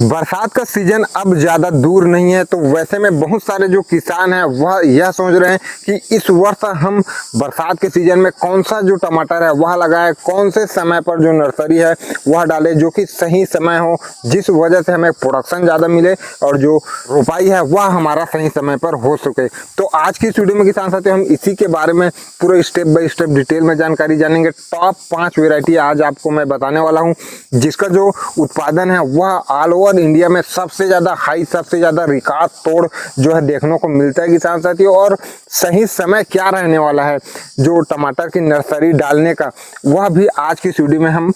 बरसात का सीजन अब ज्यादा दूर नहीं है, तो वैसे में बहुत सारे जो किसान हैं वह यह सोच रहे हैं कि इस वर्ष हम बरसात के सीजन में कौन सा जो टमाटर है वह लगाए, कौन से समय पर जो नर्सरी है वह डाले जो कि सही समय हो, जिस वजह से हमें प्रोडक्शन ज्यादा मिले और जो रोपाई है वह हमारा सही समय पर हो सके। तो आज की इस वीडियो में किसान साथियों हम इसी के बारे में पूरा स्टेप बाय स्टेप डिटेल में जानकारी जानेंगे। टॉप 5 वेराइटी आज आपको मैं बताने वाला हूँ जिसका जो उत्पादन है वह ऑल ओवर इंडिया में सबसे ज्यादा हाई, सबसे ज्यादा रिकॉर्ड तोड़ जो है देखने को मिलता है किसान साथियों। और सही समय क्या रहने वाला है जो टमाटर की नर्सरी डालने का, वह भी आज की वीडियो में हम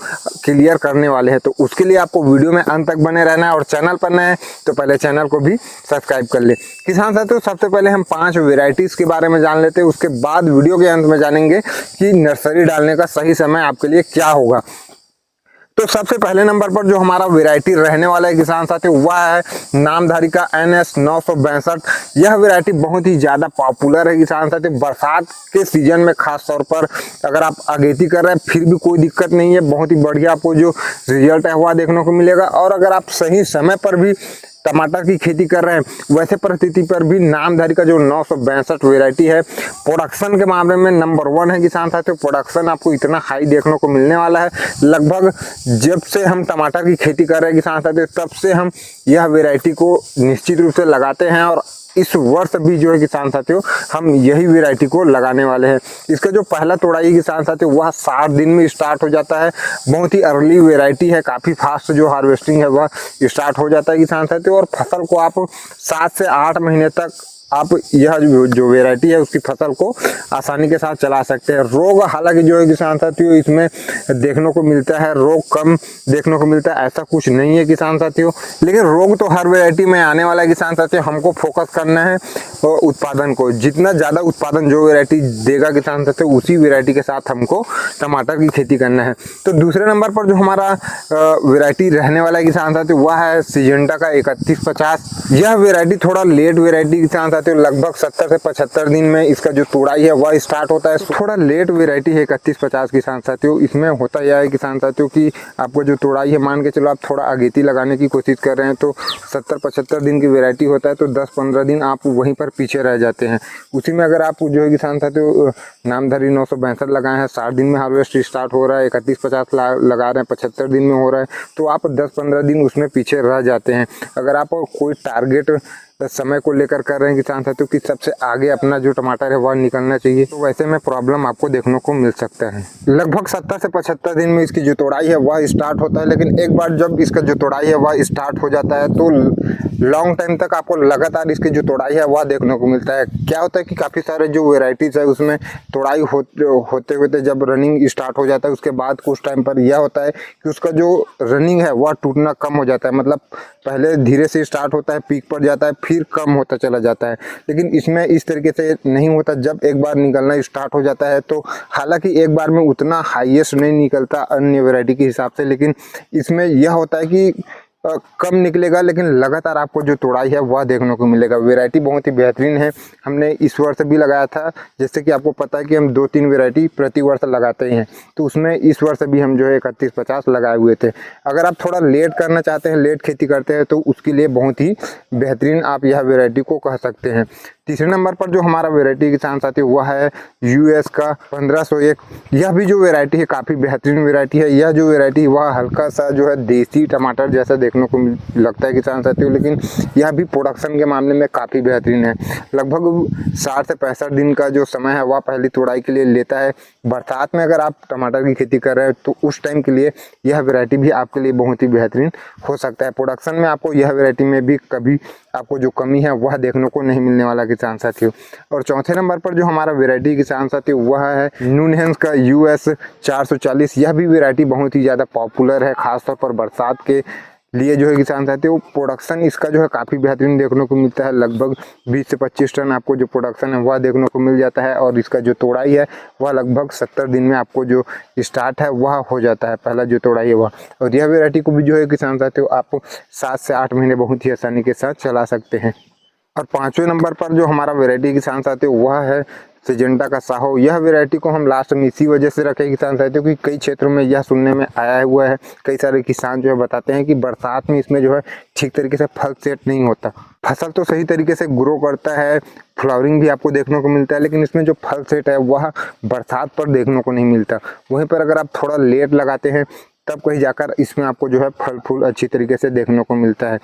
क्लियर करने वाले हैं। तो उसके लिए आपको वीडियो में अंत तक बने रहना है और चैनल पर नए हैं तो पहले चैनल को भी सब्सक्राइब कर ले। किसान साथियों सबसे पहले हम 5 वेराइटीज के बारे में जान लेते हैं, उसके बाद वीडियो के अंत में जानेंगे कि नर्सरी डालने का सही समय आपके लिए क्या होगा। तो सबसे पहले नंबर पर जो हमारा वैरायटी रहने वाला है किसान साथियों वह है नामधारी का NS 962। यह वैरायटी बहुत ही ज्यादा पॉपुलर है किसान साथियों। बरसात के सीजन में खास तौर पर अगर आप अगेती कर रहे हैं फिर भी कोई दिक्कत नहीं है, बहुत ही बढ़िया आपको जो रिजल्ट है वह देखने को मिलेगा। और अगर आप सही समय पर भी टमाटर की खेती कर रहे हैं वैसे परिस्थिति पर भी नामधारी का जो 962 वेराइटी है प्रोडक्शन के मामले में नंबर 1 है किसान साथियों। प्रोडक्शन आपको इतना हाई देखने को मिलने वाला है, लगभग जब से हम टमाटर की खेती कर रहे हैं किसान साथियों तब से हम यह वेराइटी को निश्चित रूप से लगाते हैं और इस वर्ष भी जो है किसान साथियों हम यही वेराइटी को लगाने वाले हैं। इसका जो पहला तोड़ाई किसान साथियों वह 60 दिन में स्टार्ट हो जाता है। बहुत ही अर्ली वेराइटी है, काफ़ी फास्ट जो हार्वेस्टिंग है वह स्टार्ट हो जाता है किसान साथियों। और फसल को आप 7 से 8 महीने तक आप यह जो वेराइटी है उसकी फसल को आसानी के साथ चला सकते हैं। रोग हालांकि जो है किसान साथियों इसमें देखने को मिलता है, रोग कम देखने को मिलता है, ऐसा कुछ नहीं है किसान साथियों। लेकिन रोग तो हर वेराइटी में आने वाला है किसान साथियों। हमको फोकस करना है उत्पादन को, जितना ज़्यादा उत्पादन जो वेराइटी देगा किसान साथियों उसी वेराइटी के साथ हमको टमाटर की खेती करना है। तो दूसरे नंबर पर जो हमारा वेराइटी रहने वाला है किसान साथियों वह है सिजेंटा का 3150। यह वेराइटी थोड़ा लेट वेराइटी किसान साथियों, लगभग 70 से 75 दिन में इसका जो तोड़ाई है वह स्टार्ट होता है। थोड़ा लेट वेराइटी है 3150 किसान साथियों। इसमें होता यह है किसान साथियों कि आपको जो तोड़ाई है मान के चलो आप थोड़ा अगेती लगाने की कोशिश कर रहे हैं तो 70-75 दिन की वेराइटी होता है, तो 10-15 दिन आप वहीं पर पीछे रह जाते हैं। उसी में अगर आप जो है किसान साथियों नामधारी 962 लगाए हैं, 60 दिन में हार्वेस्ट स्टार्ट हो रहा है, 3150 लगा रहे हैं 75 दिन में हो रहा है, तो आप 10-15 दिन उसमें पीछे रह जाते हैं। अगर आप कोई टारगेट समय को लेकर कर रहे हैं किसान साथियों कि सबसे आगे अपना जो टमाटर है वह निकलना चाहिए, तो वैसे में प्रॉब्लम आपको देखने को मिल सकता है। लगभग 70 से 75 दिन में इसकी जो तोड़ाई है वह स्टार्ट होता है, लेकिन एक बार जब इसका जो तोड़ाई है वह स्टार्ट हो जाता है तो लॉन्ग टाइम तक आपको लगातार इसकी जो तोड़ाई है वह देखने को मिलता है। क्या होता है कि काफ़ी सारे जो वेराइटीज़ है उसमें तोड़ाई होते होते जब रनिंग स्टार्ट हो जाता है उसके बाद कुछ टाइम पर यह होता है कि उसका जो रनिंग है वह टूटना कम हो जाता है। मतलब पहले धीरे से स्टार्ट होता है, पीक पर जाता है, फिर कम होता चला जाता है। लेकिन इसमें इस तरीके से नहीं होता, जब एक बार निकलना स्टार्ट हो जाता है तो हालांकि एक बार में उतना हाईएस्ट नहीं निकलता अन्य वैरायटी के हिसाब से, लेकिन इसमें यह होता है कि कम निकलेगा लेकिन लगातार आपको जो तोड़ाई है वह देखने को मिलेगा। वैरायटी बहुत ही बेहतरीन है, हमने इस वर्ष भी लगाया था। जैसे कि आपको पता है कि हम 2-3 वैरायटी प्रति वर्ष लगाते ही हैं, तो उसमें इस वर्ष भी हम जो है 3150 लगाए हुए थे। अगर आप थोड़ा लेट करना चाहते हैं, लेट खेती करते हैं, तो उसके लिए बहुत ही बेहतरीन आप यह वैरायटी को कह सकते हैं। तीसरे नंबर पर जो हमारा वैरायटी किसान साथी वह है US का 1501। यह भी जो वैरायटी है काफ़ी बेहतरीन वैरायटी है। यह जो वैरायटी वह हल्का सा जो है देसी टमाटर जैसा देखने को लगता है किसान साथियों, लेकिन यह भी प्रोडक्शन के मामले में काफ़ी बेहतरीन है। लगभग 60 से 65 दिन का जो समय है वह पहली तोड़ाई के लिए लेता है। बरसात में अगर आप टमाटर की खेती कर रहे हैं तो उस टाइम के लिए यह वैरायटी भी आपके लिए बहुत ही बेहतरीन हो सकता है। प्रोडक्शन में आपको यह वैरायटी में भी कभी आपको जो कमी है वह देखने को नहीं मिलने वाला किसान साथियों। और चौथे नंबर पर जो हमारा वैरायटी किसान साथियों वह है न्यूनहेंस का US 440। यह भी वैरायटी बहुत ही ज़्यादा पॉपुलर है, खासतौर पर बरसात के लिए जो है किसान साथियों। प्रोडक्शन इसका जो है काफ़ी बेहतरीन देखने को मिलता है। लगभग 20 से 25 टन आपको जो प्रोडक्शन है वह देखने को मिल जाता है और इसका जो तोड़ाई है वह लगभग 70 दिन में आपको जो स्टार्ट है वह हो जाता है, पहला जो तोड़ाई है वह। और यह वैरायटी को भी जो है किसान साथियों आप 7 से 8 महीने बहुत ही आसानी के साथ चला सकते हैं। और 5वें नंबर पर जो हमारा वैरायटी किसान साथियों वह है सिजेंटा का साहो, यह वैरायटी को हम लास्ट में इसी वजह से रखे किसान साथियों कि कई क्षेत्रों में यह सुनने में आया हुआ है, कई सारे किसान जो है बताते हैं कि बरसात में इसमें जो है ठीक तरीके से फल सेट नहीं होता। फसल तो सही तरीके से ग्रो करता है, फ्लावरिंग भी आपको देखने को मिलता है, लेकिन इसमें जो फल सेट है वह बरसात पर देखने को नहीं मिलता। वहीं पर अगर आप थोड़ा लेट लगाते हैं तब कहीं जाकर इसमें आपको जो है फल फूल अच्छी तरीके से देखने को मिलता है।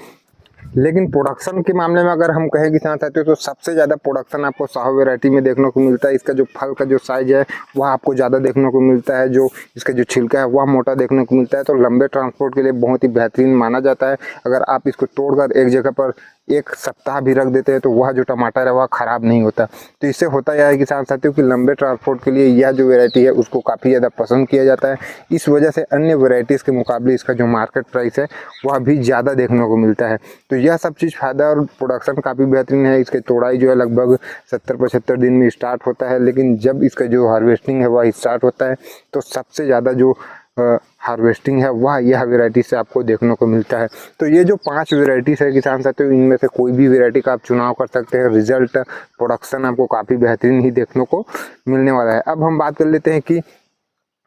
लेकिन प्रोडक्शन के मामले में अगर हम कहें किसान साथियों तो सबसे ज़्यादा प्रोडक्शन आपको साहो वैरायटी में देखने को मिलता है। इसका जो फल का जो साइज है वह आपको ज़्यादा देखने को मिलता है, जो इसका जो छिलका है वह मोटा देखने को मिलता है। तो लंबे ट्रांसपोर्ट के लिए बहुत ही बेहतरीन माना जाता है। अगर आप इसको तोड़कर एक जगह पर एक सप्ताह भी रख देते हैं तो वह जो टमाटर है वह ख़राब नहीं होता। तो इससे होता यह है किसान साथियों कि लंबे ट्रांसपोर्ट के लिए यह जो वैरायटी है उसको काफ़ी ज़्यादा पसंद किया जाता है। इस वजह से अन्य वैरायटीज़ के मुकाबले इसका जो मार्केट प्राइस है वह भी ज़्यादा देखने को मिलता है। तो यह सब चीज़ फ़ायदा और प्रोडक्शन काफ़ी बेहतरीन है। इसकी तोड़ाई जो है लगभग 70-75 दिन में स्टार्ट होता है, लेकिन जब इसका जो हार्वेस्टिंग है वह स्टार्ट होता है तो सबसे ज़्यादा जो हार्वेस्टिंग है वह यह वैरायटी से आपको देखने को मिलता है। तो ये जो 5 वैरायटीज़ है किसान साथियों, इनमें से कोई भी वैरायटी का आप चुनाव कर सकते हैं। रिजल्ट प्रोडक्शन आपको काफ़ी बेहतरीन ही देखने को मिलने वाला है। अब हम बात कर लेते हैं कि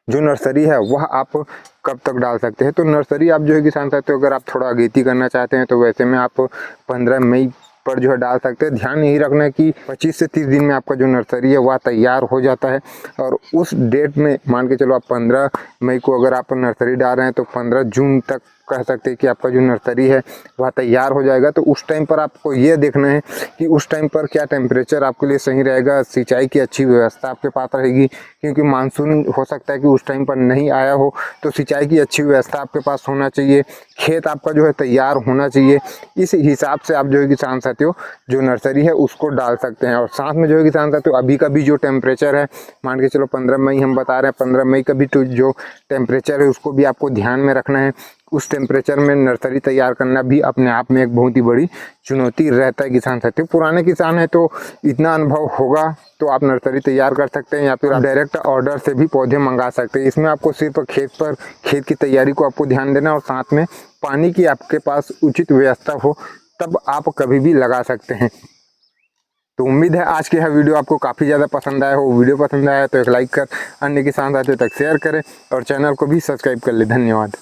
जो नर्सरी है वह आप कब तक डाल सकते हैं। तो नर्सरी आप जो है किसान साथियों अगर आप थोड़ा अगेती करना चाहते हैं तो वैसे में आप 15 मई पर जो है डाल सकते हैं। ध्यान यही रखना है कि 25 से 30 दिन में आपका जो नर्सरी है वह तैयार हो जाता है, और उस डेट में मान के चलो आप 15 मई को अगर आप नर्सरी डाल रहे हैं तो 15 जून तक कह सकते हैं कि आपका जो नर्सरी है वह तैयार हो जाएगा। तो उस टाइम पर आपको ये देखना है कि उस टाइम पर क्या टेम्परेचर आपके लिए सही रहेगा, सिंचाई की अच्छी व्यवस्था आपके पास रहेगी, क्योंकि मानसून हो सकता है कि उस टाइम पर नहीं आया हो। तो सिंचाई की अच्छी व्यवस्था आपके पास होना चाहिए, खेत आपका जो है तैयार होना चाहिए। इस हिसाब से आप जो है किसान साथियों जो नर्सरी है उसको डाल सकते हैं। और साथ में जो है किसान साथियों अभी का भी जो टेम्परेचर है, मान के चलो 15 मई हम बता रहे हैं, 15 मई का भी तो जो टेम्परेचर है उसको भी आपको ध्यान में रखना है। उस टेम्परेचर में नर्सरी तैयार करना भी अपने आप में एक बहुत ही बड़ी चुनौती रहता है किसान साथियों। पुराने किसान है तो इतना अनुभव होगा तो आप नर्सरी तैयार कर सकते हैं, या फिर आप डायरेक्ट ऑर्डर से भी पौधे मंगा सकते हैं। इसमें आपको सिर्फ खेत की तैयारी को आपको ध्यान देना, और साथ में पानी की आपके पास उचित व्यवस्था हो तब आप कभी भी लगा सकते हैं। तो उम्मीद है आज की यह वीडियो आपको काफ़ी ज़्यादा पसंद आया हो। वीडियो पसंद आया तो एक लाइक कर अन्य किसान साथियों तक शेयर करें और चैनल को भी सब्सक्राइब कर ले। धन्यवाद।